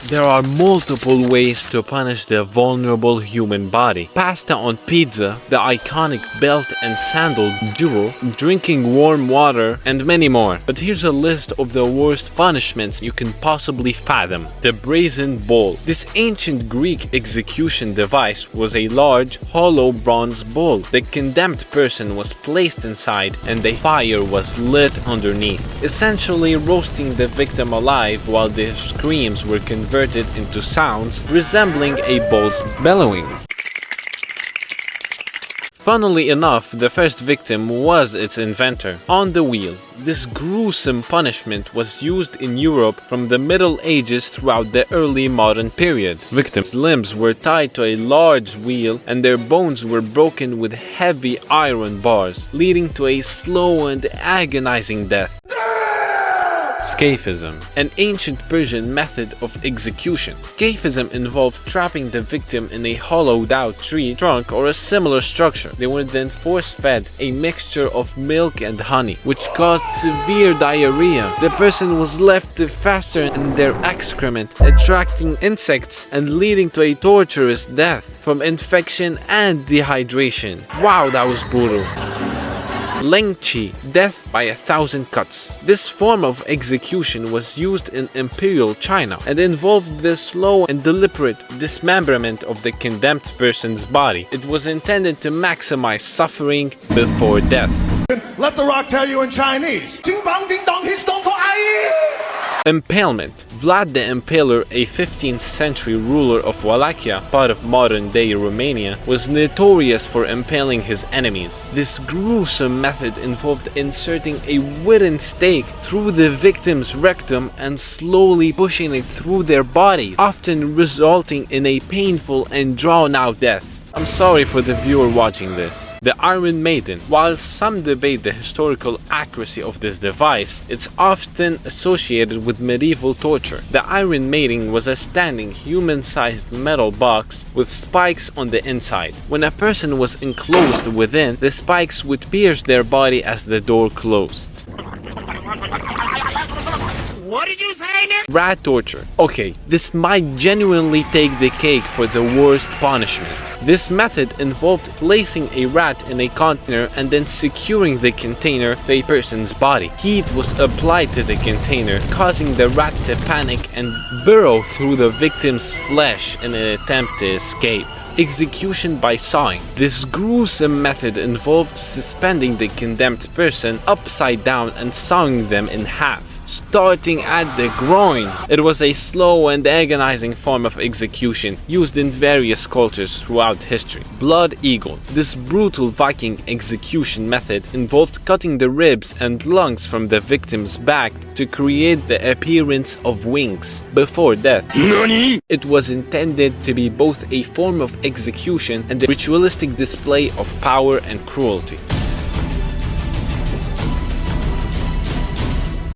There are multiple ways to punish the vulnerable human body. Pasta on pizza, the iconic belt and sandal duel, drinking warm water, and many more. But here's a list of the worst punishments you can possibly fathom. The brazen bull. This ancient Greek execution device was a large, hollow bronze bull. The condemned person was placed inside and a fire was lit underneath, essentially roasting the victim alive while their screams were converted into sounds resembling a bull's bellowing. Funnily enough, the first victim was its inventor, on the wheel. This gruesome punishment was used in Europe from the Middle Ages throughout the early modern period. Victims' limbs were tied to a large wheel and their bones were broken with heavy iron bars, leading to a slow and agonizing death. Scaphism, an ancient Persian method of execution. Scaphism involved trapping the victim in a hollowed-out tree trunk or a similar structure. They were then force-fed a mixture of milk and honey, which caused severe diarrhea. The person was left to fester in their excrement, attracting insects and leading to a torturous death from infection and dehydration. Wow, that was brutal. Lengchi, death by 1,000 cuts. This form of execution was used in imperial China and involved the slow and deliberate dismemberment of the condemned person's body. It was intended to maximize suffering before death. Let the rock tell you in Chinese. Ding bong ding dong, he's don't Impalement. Vlad the Impaler, a 15th century ruler of Wallachia, part of modern-day Romania, was notorious for impaling his enemies. This gruesome method involved inserting a wooden stake through the victim's rectum and slowly pushing it through their body, often resulting in a painful and drawn-out death. I'm sorry for the viewer watching this. The Iron Maiden. While some debate the historical accuracy of this device, it's often associated with medieval torture. The Iron Maiden was a standing, human-sized metal box with spikes on the inside. When a person was enclosed within, the spikes would pierce their body as the door closed. What did you say, Nick? Rat torture. Okay, this might genuinely take the cake for the worst punishment. This method involved placing a rat in a container and then securing the container to a person's body. Heat was applied to the container, causing the rat to panic and burrow through the victim's flesh in an attempt to escape. Execution by sawing. This gruesome method involved suspending the condemned person upside down and sawing them in half, starting at the groin. It was a slow and agonizing form of execution used in various cultures throughout history. Blood eagle. This brutal Viking execution method involved cutting the ribs and lungs from the victim's back to create the appearance of wings before death. Nani? It was intended to be both a form of execution and a ritualistic display of power and cruelty.